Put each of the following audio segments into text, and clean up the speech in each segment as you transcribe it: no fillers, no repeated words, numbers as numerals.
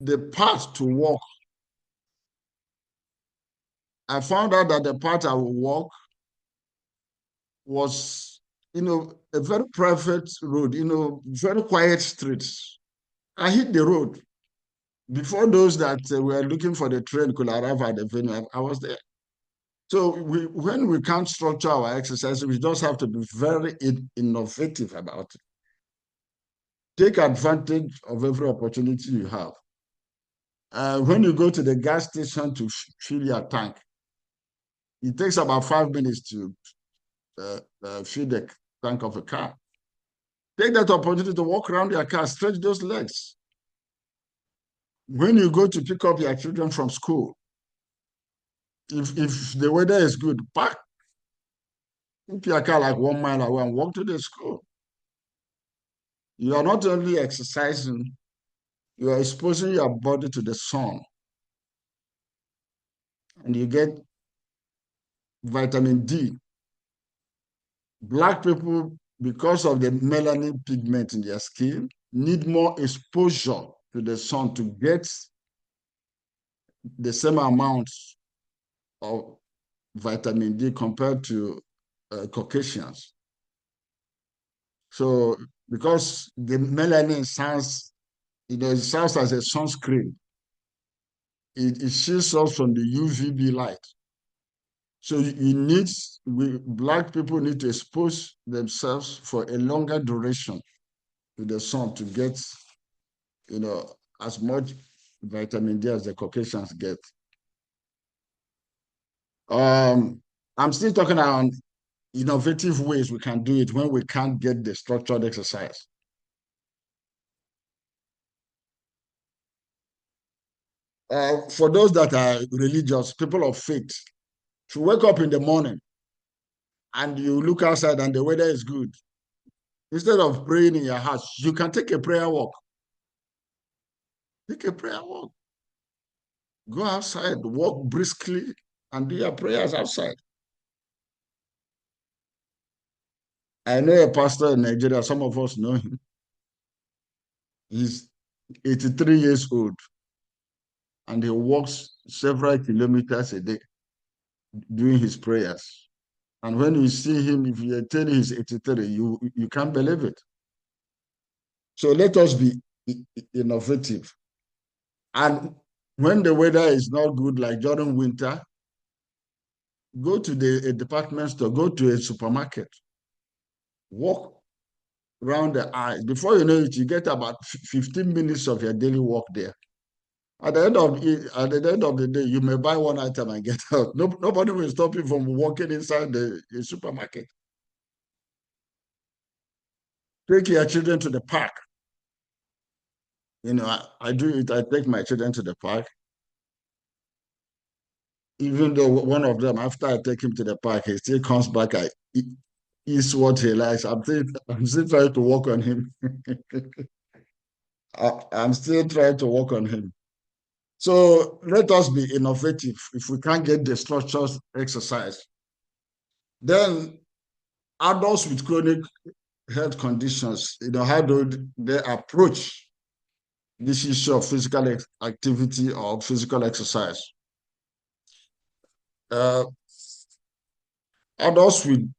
the path to walk, I found out that the path I would walk was, a very private road, very quiet streets. I hit the road. Before those that were looking for the train could arrive at the venue, I was there. So when we can't structure our exercise, we just have to be very innovative about it. Take advantage of every opportunity you have. When you go to the gas station to fill your tank, it takes about 5 minutes to fill the tank of a car. Take that opportunity to walk around your car, stretch those legs. When you go to pick up your children from school, if the weather is good, park your car like 1 mile away and walk to the school. You are not only exercising, you are exposing your body to the sun, and you get vitamin D. Black people, because of the melanin pigment in their skin, need more exposure to the sun to get the same amount of vitamin D compared to Caucasians. So because the melanin sounds, it sounds as a sunscreen. It shields us from the UVB light. So Black people need to expose themselves for a longer duration to the sun to get, as much vitamin D as the Caucasians get. I'm still talking about innovative ways we can do it when we can't get the structured exercise. For those that are religious, people of faith, if you wake up in the morning and you look outside and the weather is good, instead of praying in your house, you can take a prayer walk. Take a prayer walk. Go outside, walk briskly, and do your prayers outside. I know a pastor in Nigeria, some of us know him. He's 83 years old, and he walks several kilometers a day doing his prayers. And when you see him, if you tell he's 83, you can't believe it. So let us be innovative. And when the weather is not good, like during winter, go to a department store, go to a supermarket, walk around the aisle. Before you know it, you get about 15 minutes of your daily walk there. At the end of the day, you may buy one item and get out. Nobody will stop you from walking inside the supermarket. Take your children to the park. I do it. I take my children to the park. Even though one of them, after I take him to the park, he still comes back. Eats what he likes. I'm still trying to work on him. I'm still trying to work on him. So let us be innovative. If we can't get the structured exercise, then adults with chronic health conditions, how do they approach this issue of physical activity or physical exercise? Uh, Adults with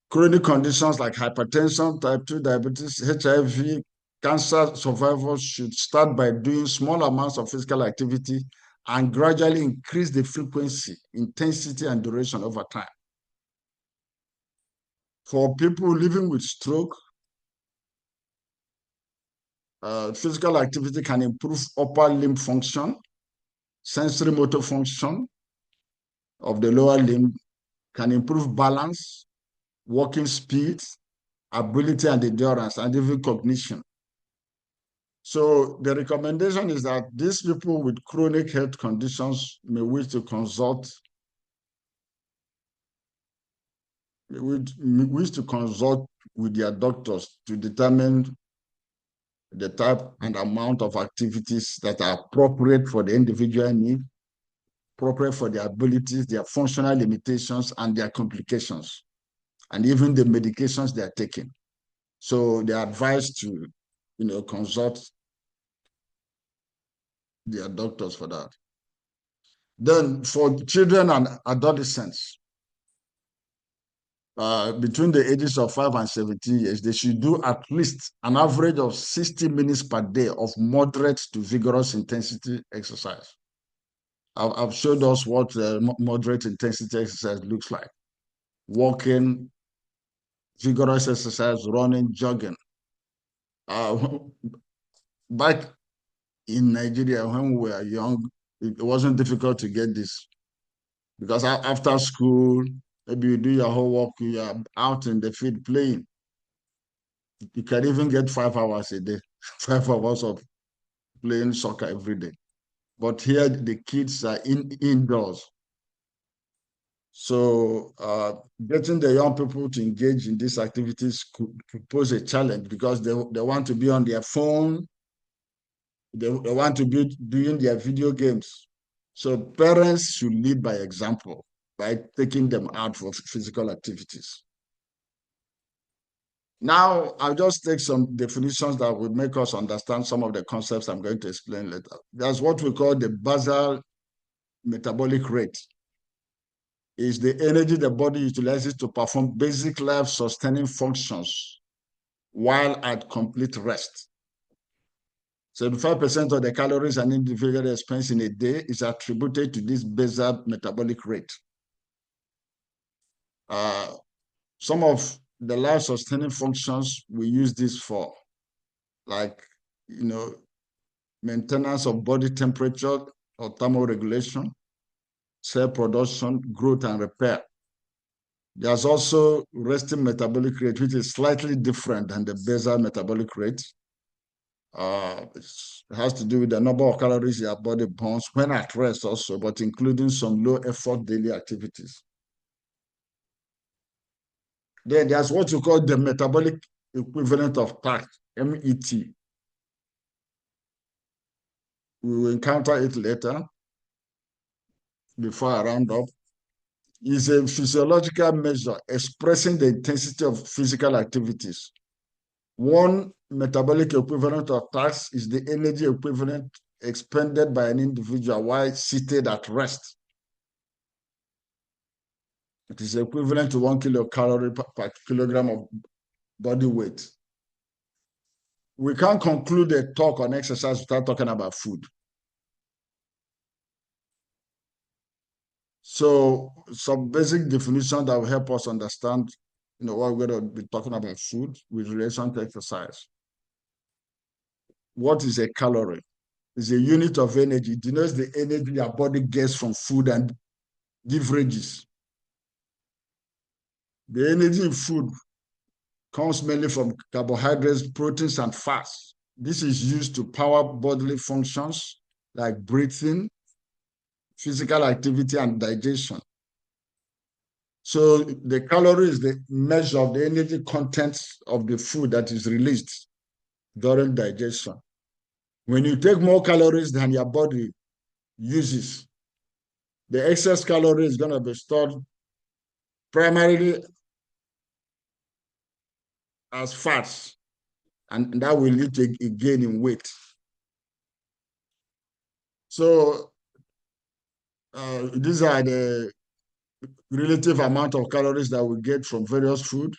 chronic conditions like hypertension, type 2 diabetes, HIV, cancer survivors should start by doing small amounts of physical activity and gradually increase the frequency, intensity, and duration over time. For people living with stroke, physical activity can improve upper limb function, sensory motor function of the lower limb, can improve balance, walking speed, ability and endurance, and even cognition. So the recommendation is that these people with chronic health conditions may wish to consult with their doctors to determine the type and amount of activities that are appropriate for the individual need, appropriate for their abilities, their functional limitations, and their complications, and even the medications they are taking. So they are advised to, consult They are doctors for that. Then for children and adolescents, between the ages of 5 and 17 years, they should do at least an average of 60 minutes per day of moderate to vigorous intensity exercise. I've showed us what moderate intensity exercise looks like. Walking, vigorous exercise, running, jogging. Back in Nigeria, when we were young, it wasn't difficult to get this because after school, maybe you do your homework, you are out in the field playing. You can even get 5 hours a day, 5 hours of playing soccer every day. But here, the kids are indoors. So getting the young people to engage in these activities could pose a challenge because they want to be on their phone, they want to be doing their video games. So parents should lead by example by taking them out for physical activities. Now, I'll just take some definitions that will make us understand some of the concepts I'm going to explain later. There's what we call the basal metabolic rate. Is the energy the body utilizes to perform basic life-sustaining functions while at complete rest. 75% of the calories an individual expends in a day is attributed to this basal metabolic rate. Some of the life-sustaining functions we use this for, like, maintenance of body temperature or thermoregulation, cell production, growth, and repair. There's also resting metabolic rate, which is slightly different than the basal metabolic rate. It has to do with the number of calories your body burns when at rest also, but including some low effort daily activities. Then there's what you call the metabolic equivalent of tax, MET. We will encounter it later before I round up. Is a physiological measure expressing the intensity of physical activities. One metabolic equivalent of task is the energy equivalent expended by an individual while seated at rest. It is equivalent to 1 kilocalorie per kilogram of body weight. We can't conclude a talk on exercise without talking about food. So some basic definition that will help us understand, what we're going to be talking about food with relation to exercise. What is a calorie? It's a unit of energy. It denotes the energy your body gets from food and beverages. The energy in food comes mainly from carbohydrates, proteins, and fats. This is used to power bodily functions like breathing, physical activity, and digestion. So the calorie is the measure of the energy content of the food that is released during digestion. When you take more calories than your body uses, the excess calorie is going to be stored primarily as fats, and that will lead to a gain in weight. So these are the relative amount of calories that we get from various food.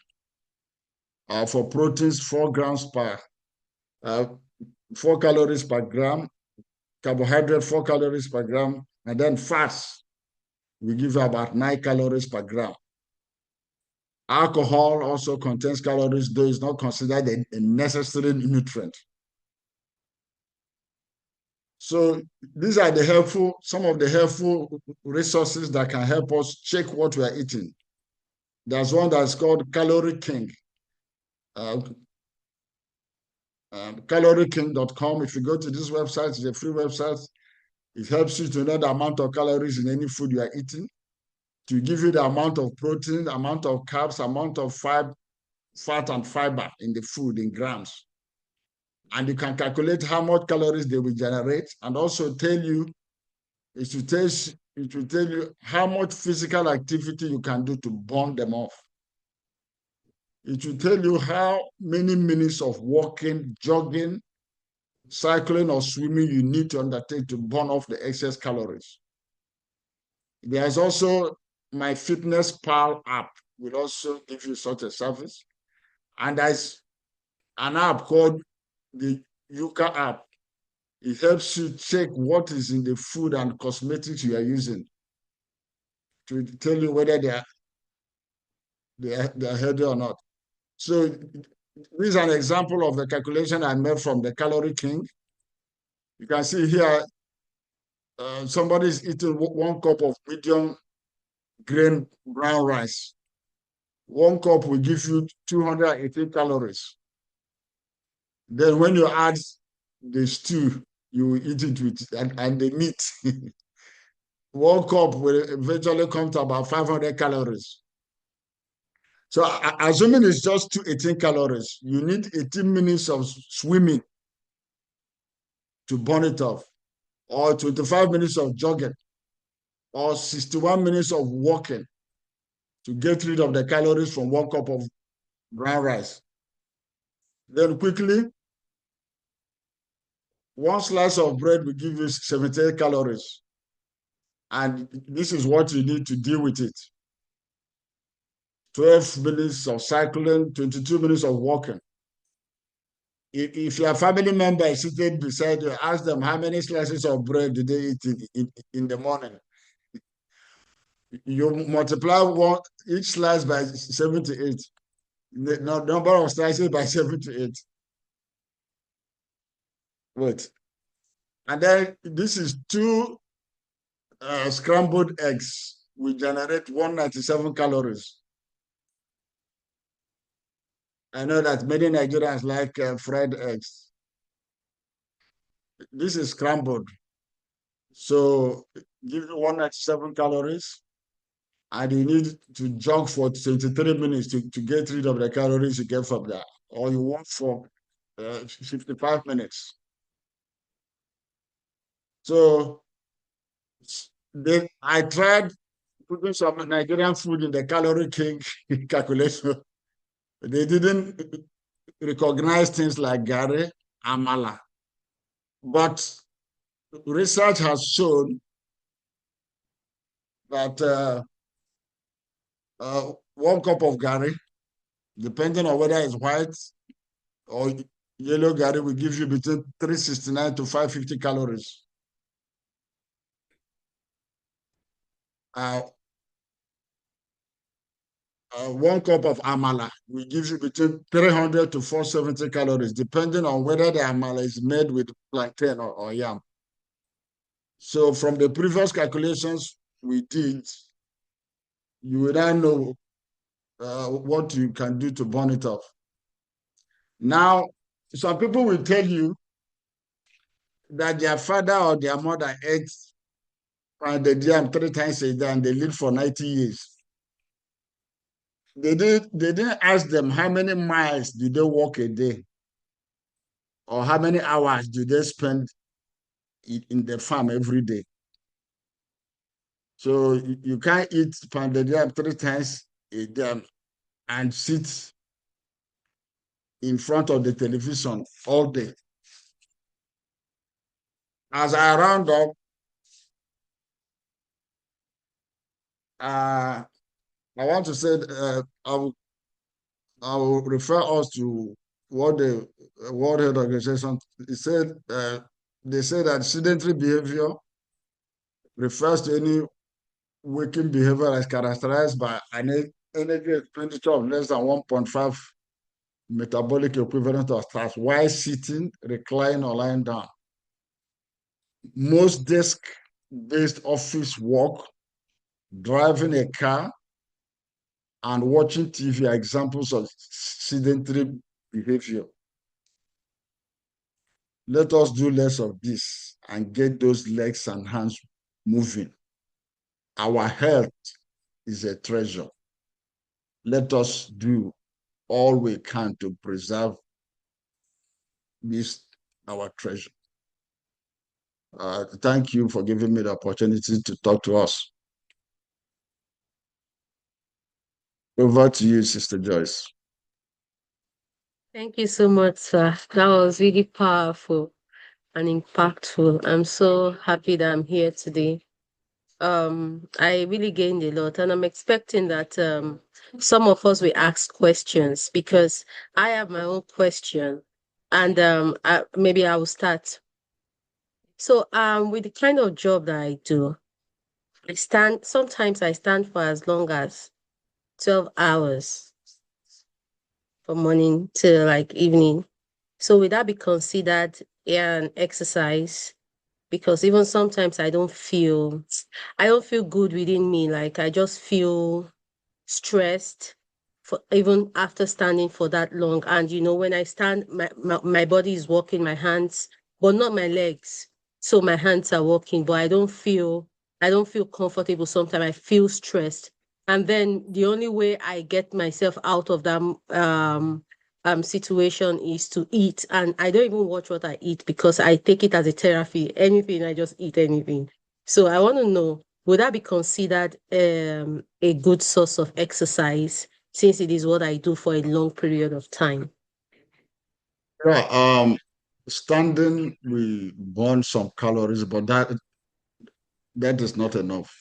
For proteins, 4 grams per 4 calories per gram, carbohydrate 4 calories per gram, and then fats we give about 9 calories per gram. Alcohol also contains calories, though it's not considered a necessary nutrient. So these are some of the helpful resources that can help us check what we are eating. There's one that's called Calorie King. CalorieKing.com. If you go to this website, it's a free website. It helps you to know the amount of calories in any food you are eating, to give you the amount of protein, the amount of carbs, amount of fat and fiber in the food in grams. And you can calculate how much calories they will generate, and also tell you, it will tell you how much physical activity you can do to burn them off. It will tell you how many minutes of walking, jogging, cycling or swimming you need to undertake to burn off the excess calories. There's also my Fitness Pal app will also give you such a service. And there's an app called the Yuka app. It helps you check what is in the food and cosmetics you are using to tell you whether they are healthy or not. So this is an example of the calculation I made from the Calorie King. You can see here, somebody is eating 1 cup of medium grain brown rice. 1 cup will give you 218 calories. Then when you add the stew, you eat it with and the meat. 1 cup will eventually come to about 500 calories. So assuming it's just 218 calories, you need 18 minutes of swimming to burn it off, or 25 minutes of jogging, or 61 minutes of walking to get rid of the calories from 1 cup of brown rice. Then quickly, one slice of bread will give you 78 calories. And this is what you need to deal with it. 12 minutes of cycling, 22 minutes of walking. If your family member is sitting beside you, ask them how many slices of bread did they eat in the morning. You multiply each slice by 78. The number of slices by 78. Wait. And then this is 2 scrambled eggs. We generate 197 calories. I know that many Nigerians like fried eggs. This is scrambled. So give you 197 calories, and you need to jog for 23 minutes to get rid of the calories you get from that. Or you walk for 55 minutes. So then I tried putting some Nigerian food in the Calorie King calculation. They didn't recognize things like gari, amala. But research has shown that 1 cup of gari, depending on whether it's white or yellow gari, will give you between 369 to 550 calories. 1 cup of amala will give you between 300 to 470 calories, depending on whether the amala is made with plantain or yam. So from the previous calculations we did, you will now know what you can do to burn it off. Now, some people will tell you that their father or their mother ate pounded yam 3 times a day and they lived for 90 years. They didn't ask them how many miles do they walk a day or how many hours do they spend in the farm every day. So you can't eat pounded yam 3 times a day and sit in front of the television all day. As I round up, I want to say I will refer us to what the World Health Organization said. They say that sedentary behavior refers to any waking behavior as characterized by an energy expenditure of less than 1.5 metabolic equivalent of task while sitting, reclining, or lying down. Most desk-based office work, driving a car, and watching TV are examples of sedentary behavior. Let us do less of this and get those legs and hands moving. Our health is a treasure. Let us do all we can to preserve this, our treasure. Thank you for giving me the opportunity to talk to us. Over to you, Sister Joyce. Thank you so much, sir. That was really powerful. and impactful. I'm so happy that I'm here today. I really gained a lot, and I'm expecting that some of us will ask questions because I have my own question, and maybe I will start. So, with the kind of job that I do, sometimes I stand for as long as 12 hours from morning to like evening. So, would that be considered an exercise? Because even sometimes I don't feel good within me. Like I just feel stressed for even after standing for that long. And when I stand, my body is working, my hands, but not my legs. So my hands are working, but I don't feel comfortable. Sometimes I feel stressed. And then the only way I get myself out of that situation is to eat. And I don't even watch what I eat because I take it as a therapy. Anything, I just eat anything. So I want to know, would that be considered a good source of exercise since it is what I do for a long period of time? Yeah, standing we burn some calories, but that is not enough.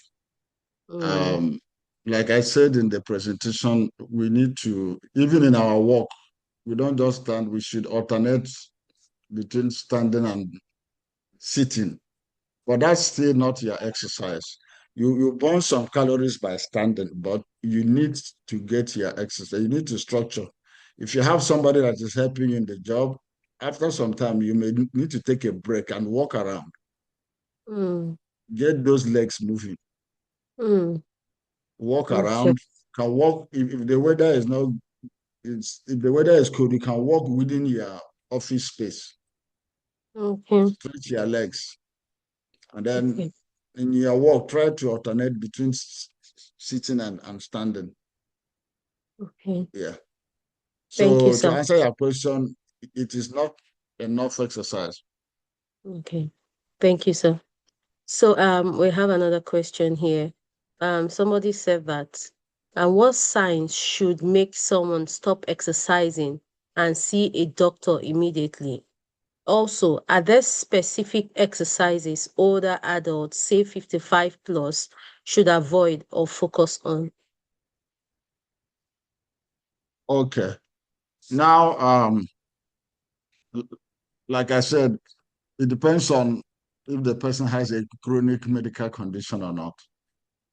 Mm, Um, like I said in the presentation, we need to, even in our work, we don't just stand, we should alternate between standing and sitting. But that's still not your exercise. You burn some calories by standing, but you need to get your exercise. You need to structure. If you have somebody that is helping you in the job, after some time, you may need to take a break and walk around. mm, Get those legs moving. mm. Walk Okay, around. Can walk if the weather is not if the weather is cold, you can walk within your office space. okay, Stretch your legs, and then okay, in your walk, try to alternate between sitting and standing. okay. Yeah. Thank you, So to sir. answer your question, it is not enough exercise. Okay. Thank you, sir. So we have another question here. Somebody said that what signs should make someone stop exercising and see a doctor immediately? Also, are there specific exercises older adults, say 55 plus, should avoid or focus on? Okay. Now, like I said, it depends on if the person has a chronic medical condition or not.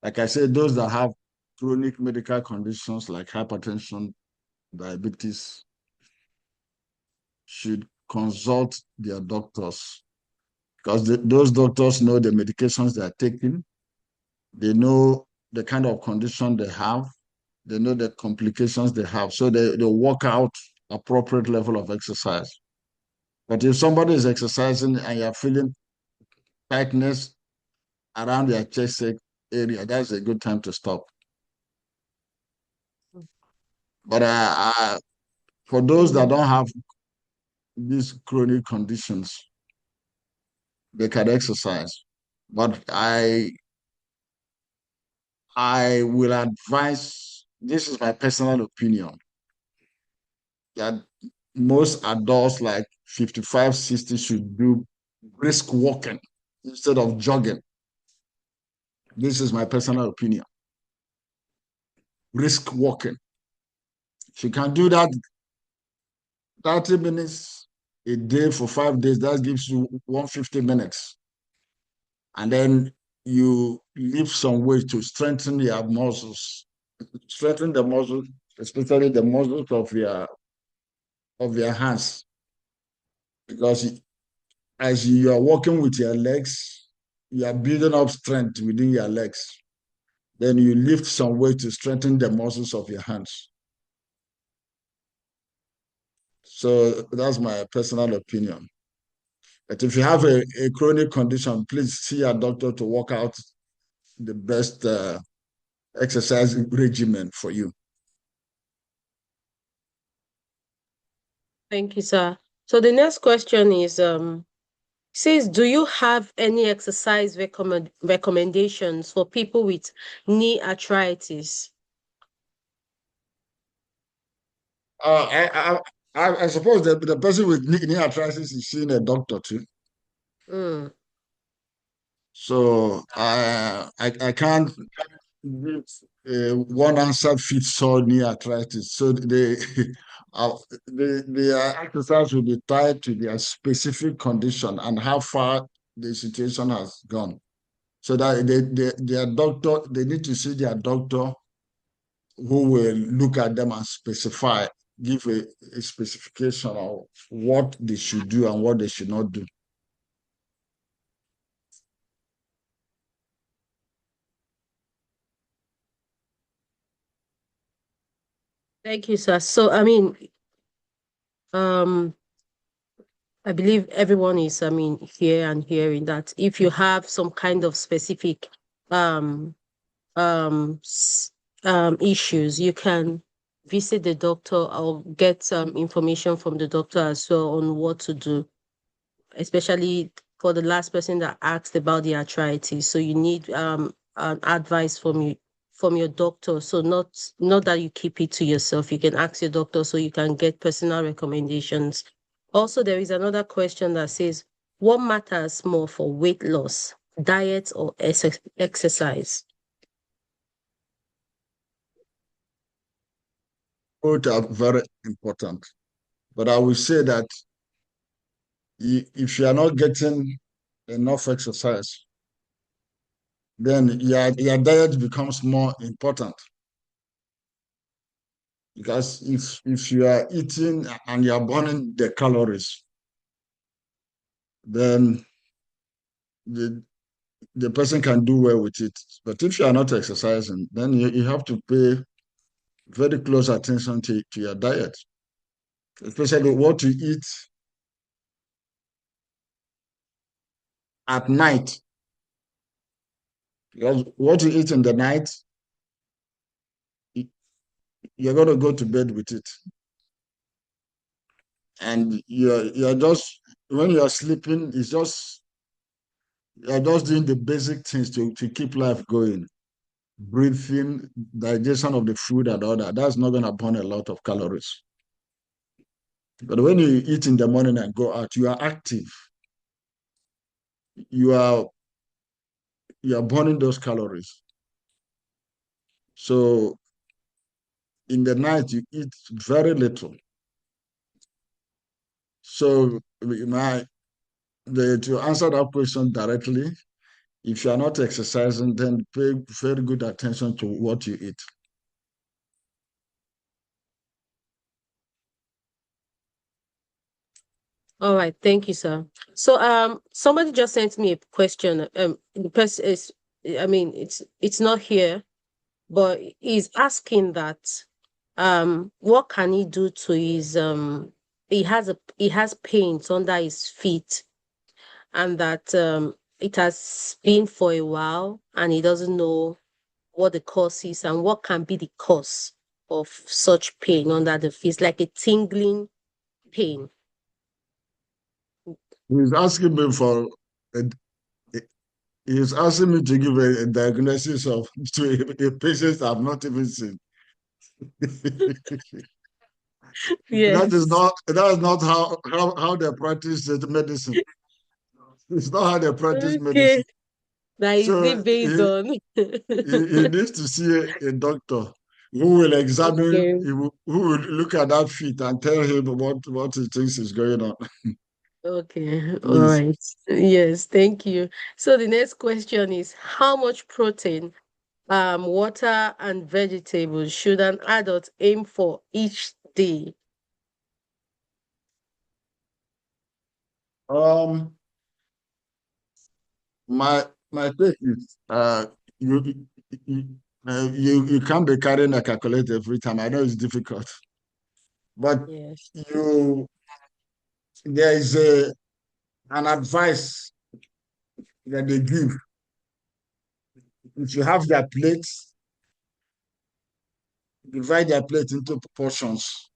Like I said, those that have chronic medical conditions like hypertension, diabetes, should consult their doctors because those doctors know the medications they are taking. They know the kind of condition they have. They know the complications they have. So they work out appropriate level of exercise. But if somebody is exercising and you're feeling tightness around your chest area, that's a good time to stop. But for those that Mm, don't have these chronic conditions, they can exercise. But I will advise, this is my personal opinion, that most adults like 55, 60 should do brisk walking instead of jogging. This is my personal opinion. Brisk walking. If you can do that 30 minutes a day for 5 days, that gives you 150 minutes. And then you lift some weight to strengthen your muscles, strengthen the muscles, especially the muscles of your hands. Because as you are working with your legs, you are building up strength within your legs. Then you lift some weight to strengthen the muscles of your hands. So that's my personal opinion. But if you have a chronic condition, please see a doctor to work out the best exercise regimen for you. Thank you, sir. So the next question is says, do you have any exercise recommendations for people with knee arthritis? I suppose the person with knee arthritis is seeing a doctor too. Mm. So I can't give one answer fits all knee arthritis. So the exercise will be tied to their specific condition and how far the situation has gone. So that their doctor, they need to see their doctor who will look at them and specify, give a specification of what they should do and what they should not do. Thank you, sir. So, I mean, um, I believe everyone is, I mean, here and hearing that if you have some kind of specific um um s- issues, you can visit the doctor or get some information from the doctor as well on what to do, especially for the last person that asked about the arthritis. So you need an advice from your doctor. So not that you keep it to yourself. You can ask your doctor so you can get personal recommendations. Also, there is another question that says, what matters more for weight loss, diet or exercise? Both are very important. But I will say that if you are not getting enough exercise, then your diet becomes more important. Because if you are eating and you are burning the calories, then the, the person can do well with it. But if you are not exercising, then you have to pay very close attention to your diet, especially what you eat at night. Because what you eat in the night, you're going to go to bed with it. And you're just, when you're sleeping, you're just doing the basic things to keep life going. Breathing, digestion of the food and all that. That's not going to burn a lot of calories. But when you eat in the morning and go out, you are active. You are you are burning those calories. So in the night, you eat very little. So to answer that question directly, if you are not exercising, then pay very good attention to what you eat. All right, thank you, sir. So somebody just sent me a question. The person is, I mean, it's not here, but he's asking that what can he do to his he has pains under his feet, and that it has been for a while and he doesn't know what the cause is and what can be the cause of such pain under the feet, like a tingling pain. He's asking me for a, he's asking me to give a diagnosis of to a patient I've not even seen. Yes. That is not how they practice the medicine. It's not how they practice Okay. medicine. That is So it based on. he needs to see a doctor who will examine, Okay. who will look at that feet and tell him what he thinks is going on. Okay. All Please. right. Yes, thank you. So the next question is, how much protein, water and vegetables should an adult aim for each day? Um, my take is you you can't be carrying a calculator every time. I know it's difficult, but Yes. you there is an advice that they give. If you have their plates, divide their plate into portions.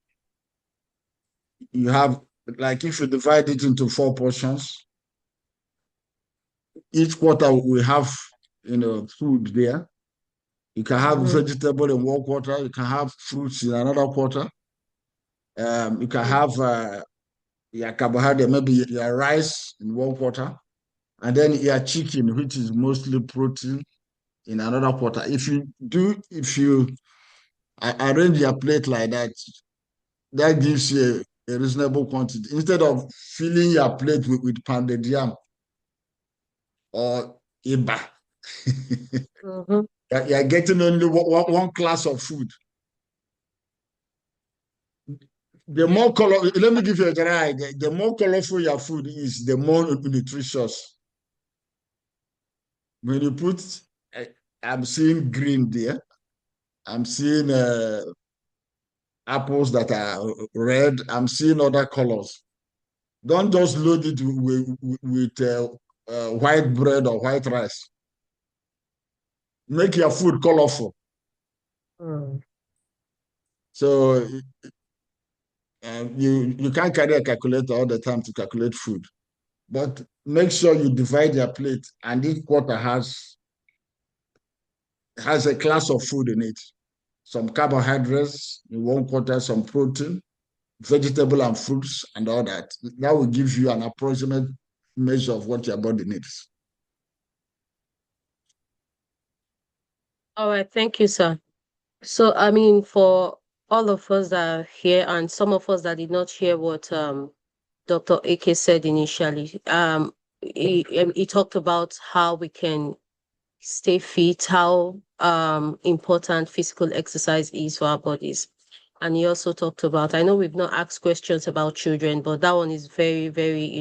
You have, like, if you divide it into four portions, each quarter will have food there. You can have Mm-hmm. vegetable in one quarter. You can have fruits in another quarter. You can have your carbohydrate, maybe your rice in one quarter. And then your chicken, which is mostly protein, in another quarter. If you arrange your plate like that, that gives you a reasonable quantity. Instead of filling your plate with pounded yam or iba, Mm-hmm. you're getting only one class of food. The more color, let me give you a general idea. The more colorful your food is, the more nutritious. When you put, uh, I'm seeing green there. I'm seeing apples that are red. I'm seeing other colors. Don't just load it with white bread or white rice. Make your food colorful. Mm. So you can't carry a calculator all the time to calculate food, but make sure you divide your plate, and each quarter has a class of food in it. Some carbohydrates in one quarter, some protein, vegetable and fruits, and all that. That will give you an approximate measure of what your body needs. All right, thank you, sir. So, I mean, for all of us that are here and some of us that did not hear what Dr. AK said initially, he talked about how we can stay fit, how important physical exercise is for our bodies. And he also talked about, I know we've not asked questions about children, but that one is very, very,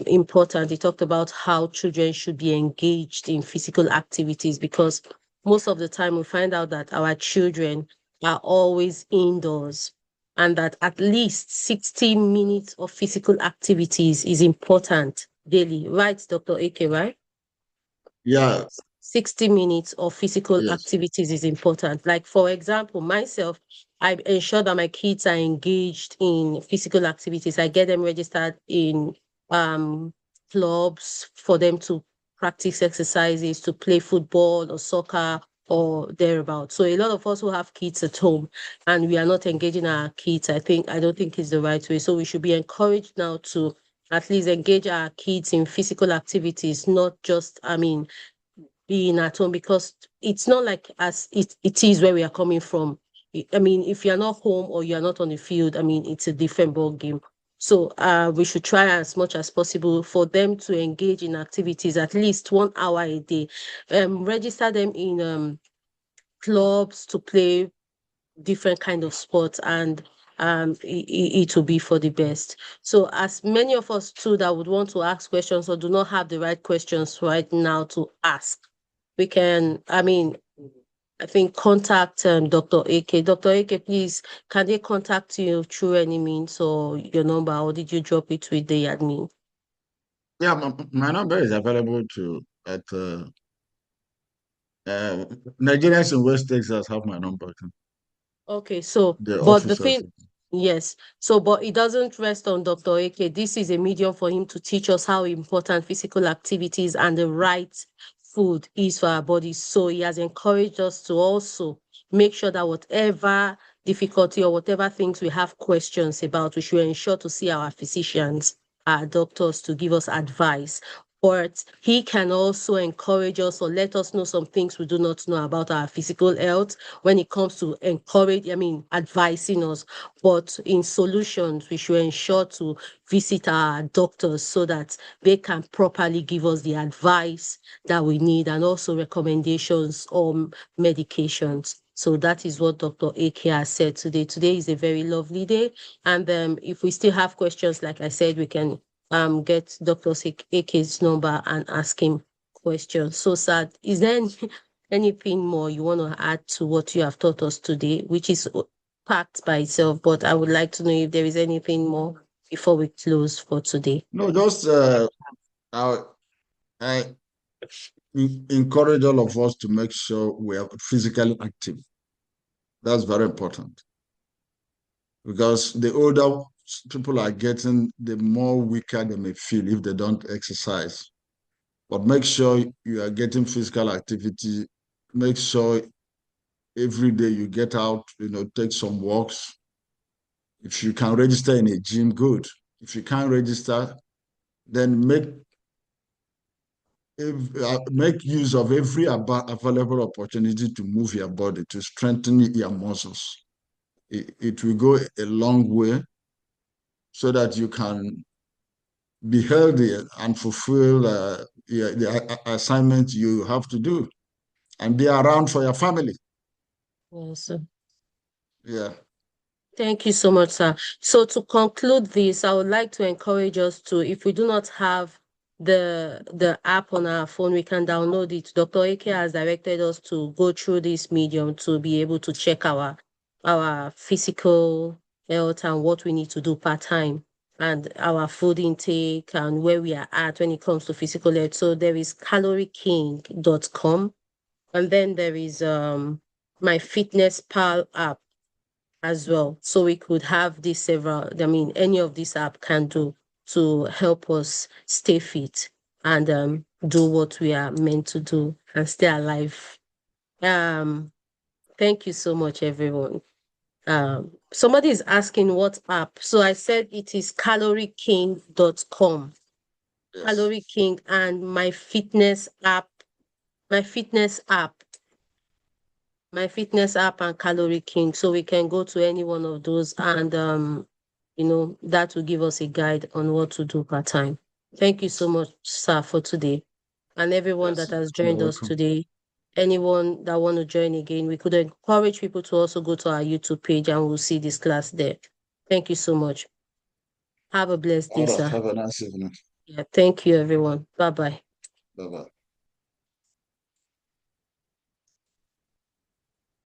important. He talked about how children should be engaged in physical activities because most of the time we find out that our children are always indoors and that at least 60 minutes of physical activities is important daily. Right, Dr. AK, right? Yeah, 60 minutes of physical yes. activities is important. Like, for example, myself, I ensure that my kids are engaged in physical activities. I get them registered in um, clubs for them to practice exercises, to play football or soccer or thereabout. So a lot of us who have kids at home and we are not engaging our kids, I don't think is the right way. So we should be encouraged now to at least engage our kids in physical activities, not just, being at home because it's not like as it is where we are coming from. I mean, if you're not home or you're not on the field, I mean, it's a different ball game. So we should try as much as possible for them to engage in activities at least 1 hour a day. Register them in clubs to play different kind of sports and it will be for the best. So as many of us too that would want to ask questions or do not have the right questions right now to ask, we can, I think contact Dr. AK. Dr. AK, please, can they contact you through any means or your number, or did you drop it with the admin? Yeah, my number is available to at uh, Nigerians in West Texas have my number too. Okay, so, The but the officers. thing, yes, so, but it doesn't rest on Dr. AK. This is a medium for him to teach us how important physical activities and the right food is for our bodies. So he has encouraged us to also make sure that whatever difficulty or whatever things we have questions about, we should ensure to see our physicians, our doctors to give us advice. But he can also encourage us or let us know some things we do not know about our physical health when it comes to advising us. But in solutions, we should ensure to visit our doctors so that they can properly give us the advice that we need and also recommendations on medications. So that is what Dr. AK has said today. Today is a very lovely day. And if we still have questions, like I said, we can get Dr. AK's number and ask him questions. So sad. Is there anything more you want to add to what you have taught us today, which is packed by itself? But I would like to know if there is anything more before we close for today. No, just I, I encourage all of us to make sure we are physically active. That's very important because the older people are getting, the more weaker they may feel if they don't exercise. But make sure you are getting physical activity. Make sure every day you get out, take some walks. If you can register in a gym, good. If you can't register, then make make use of every available opportunity to move your body, to strengthen your muscles. It will go a long way so that you can be healthy and fulfill the assignment you have to do and be around for your family. Yes. Yeah. Thank you so much, sir. So to conclude this, I would like to encourage us to, if we do not have the app on our phone, we can download it. Dr. Eke has directed us to go through this medium to be able to check our physical health and what we need to do part time and our food intake and where we are at when it comes to physical health. So there is calorieking.com, and then there is my Fitness Pal app as well. So we could have these several, I mean, any of these app can do to help us stay fit and do what we are meant to do and stay alive. Thank you so much, everyone. Somebody is asking what app. So I said it is calorieking.com. Yes. Calorie King and my fitness app and Calorie King. So we can go to any one of those and that will give us a guide on what to do part time. Thank you so much, sir, for today. And everyone Yes. that has You're joined us welcome. today. Anyone that want to join again, we could encourage people to also go to our YouTube page and we'll see this class there. Thank you so much. Have a blessed day, All right. sir. Have a nice evening. Yeah, thank you, everyone. Bye bye. Bye bye.